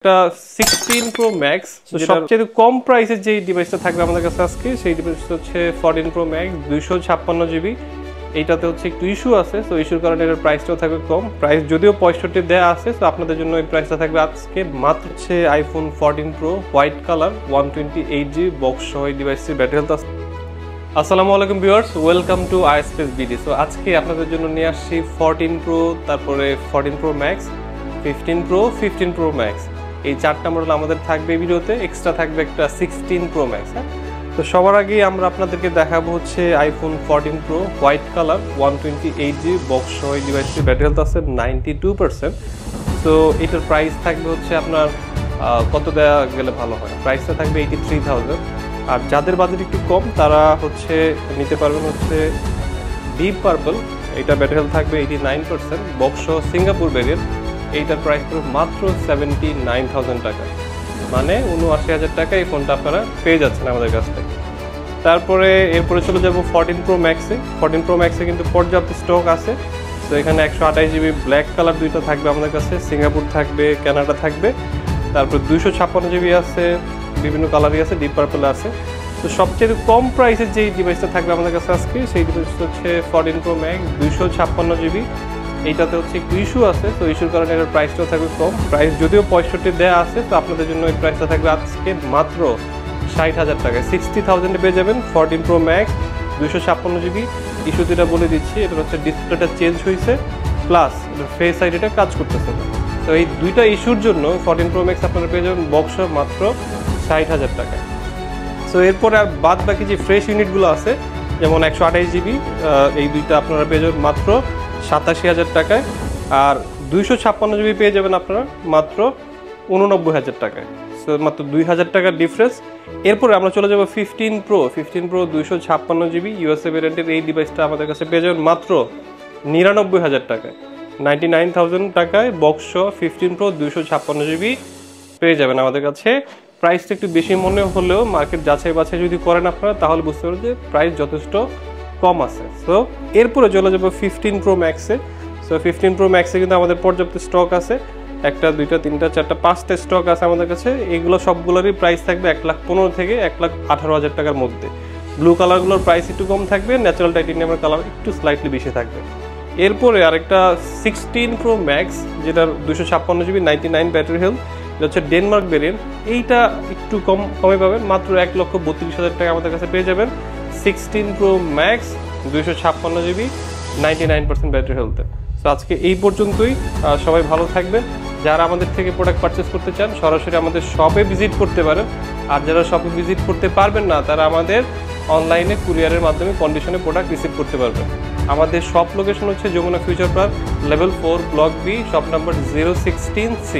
একটা 16 Pro Max সবচেয়ে কম প্রাইসের যে ডিভাইসটা থাকবে আমাদের কাছে আজকে সেই ডিভাইসটা হচ্ছে 14 Pro Max 256GB। এইটাতে হচ্ছে একটু ইস্যু আছে, সো ইস্যুর কারণে এর প্রাইসটাও থাকবে কম। প্রাইস যদিও 65 দেওয়া আছে, সো আপনাদের জন্য এই প্রাইসটা থাকবে আজকে মাত্র হচ্ছে iPhone 14 Pro white colour 128GB বক্স সহ এই ডিভাইসটির ব্যাটারি হেলথ আছে। আসসালামু আলাইকুম viewers, welcome to iSpace BD. So আজকে আপনাদের জন্য নিয়ে আসছি 14 Pro, তারপরে 14 Pro Max, 15 Pro, 15 Pro Max, এই চারটা মডেল আমাদের থাকবে এই ভিডিওতে। এক্সট্রা থাকবে একটা 16 Pro Max। হ্যাঁ, তো সবার আগে আমরা আপনাদেরকে দেখাবো হচ্ছে iPhone 14 Pro white colour 128GB বক্স সহ এই ডিভাইসটির ব্যাটারি হেলথ আছে 92%। তো এটার প্রাইস থাকবে হচ্ছে আপনার কত দেওয়া গেলে ভালো হয়, প্রাইসটা থাকবে 83,000। আর যাদের বাজেট একটু কম তারা হচ্ছে নিতে পারবেন হচ্ছে ডিপ পার্পল, এইটার ব্যাটারি হেলথ থাকবে 89%, বক্স সহ সিঙ্গাপুর ভেরিয়েন্ট। এইটার প্রাইস পড়বে মাত্র 79,000 টাকা, মানে 79,000 টাকা এই ফোনটা আপনারা পেয়ে যাচ্ছেন আমাদের কাছ থেকে। তারপরে এরপরে চলে যাব 14 Pro Max-এ। 14 Pro Max-এ কিন্তু পর্যাপ্ত স্টক আছে। তো এখানে 128GB ব্ল্যাক কালার দুইটা থাকবে আমাদের কাছে, সিঙ্গাপুর থাকবে, কানাডা থাকবে। তারপর 256GB আছে, বিভিন্ন কালারই আছে, ডিপ পার্পল আছে। তো সবচেয়ে কম প্রাইসের যেই ডিভাইসটা থাকবে আমাদের কাছে আজকে সেই ডিভাইসটা হচ্ছে 14 Pro Max 256GB। এইটাতে হচ্ছে একটু ইস্যু আছে, তো ইস্যুর কারণে এর প্রাইসটাও থাকবে কম। প্রাইস যদিও 65 দেওয়া আছে, তো আপনাদের জন্য এই প্রাইসটা থাকবে আজকে মাত্র 60,000 টাকায়। 60,000-এ পেয়ে যাবেন 14 Pro Max 256GB। ইস্যু যেটা বলে দিচ্ছি, এটা হচ্ছে ডিসপ্লেটা চেঞ্জ হয়েছে, প্লাস ফেস আইডিটা কাজ করতেছে না। তো এই দুইটা ইস্যুর জন্য 14 Pro Max আপনারা পেয়ে যাবেন বক্স মাত্র 60,000 টাকায়। সো এরপরে আর বাদ বাকি যে ফ্রেশ ইউনিটগুলো আছে, যেমন 128GB, এই দুইটা আপনারা পেয়ে যাবেন মাত্র 87,000 টাকায়। আর 256GB পেয়ে যাবেন আপনারা মাত্র 89,000 টাকায়। সো মাত্র 2,000 টাকার ডিফারেন্স। এরপরে আমরা চলে যাব 15 Pro 256GB ইউএসএ ভ্যারিয়েন্টের এই ডিভাইসটা আমাদের কাছে পেয়ে যাবেন মাত্র 99,000 টাকায়, 99,000 টাকায় বক্স 15 Pro 256GB পেয়ে যাবেন আমাদের কাছে। প্রাইসটা একটু বেশি মনে হলেও মার্কেট যাচাই বাছাই যদি করেন আপনারা, তাহলে বুঝতে পারবেন যে প্রাইস যথেষ্ট কম আছে। সো এরপরে চলে যাবো 15 Pro Max-এ। সো 15 Pro Max-এ কিন্তু আমাদের পর্যাপ্ত স্টক আছে, একটা, দুইটা, তিনটা, চারটা, পাঁচটা স্টক আছে আমাদের কাছে। এগুলো সবগুলোরই প্রাইস থাকবে 1,15,000 থেকে 1,18,000 টাকার মধ্যে। ব্লু কালারগুলোর প্রাইস একটু কম থাকবে, ন্যাচারাল টাইটেনিয়ামের কালার একটু স্লাইটলি বেশি থাকবে। এরপরে আরেকটা 16 Pro Max, যেটার 256GB 99 ব্যাটারি হেলথ, এটা হচ্ছে ডেনমার্ক ভেরিয়েন্ট। এইটা একটু কমে পাবেন, মাত্র 1,32,000 টাকা আমাদের কাছে পেয়ে যাবেন 16 Pro Max 256GB 99% ব্যাটারি হেলথে। তো আজকে এই পর্যন্তই, সবাই ভালো থাকবেন। যারা আমাদের থেকে প্রোডাক্ট পারচেস করতে চান সরাসরি আমাদের শপে ভিজিট করতে পারেন, আর যারা শপে ভিজিট করতে পারবেন না তারা আমাদের অনলাইনে কুরিয়ারের মাধ্যমে কন্ডিশনে প্রোডাক্ট রিসিভ করতে পারবেন। আমাদের শপ লোকেশন হচ্ছে Jamuna future park, level 4, block B, shop number 016C।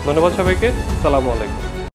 ধন্যবাদ সবাইকে, আসসালামু আলাইকুম।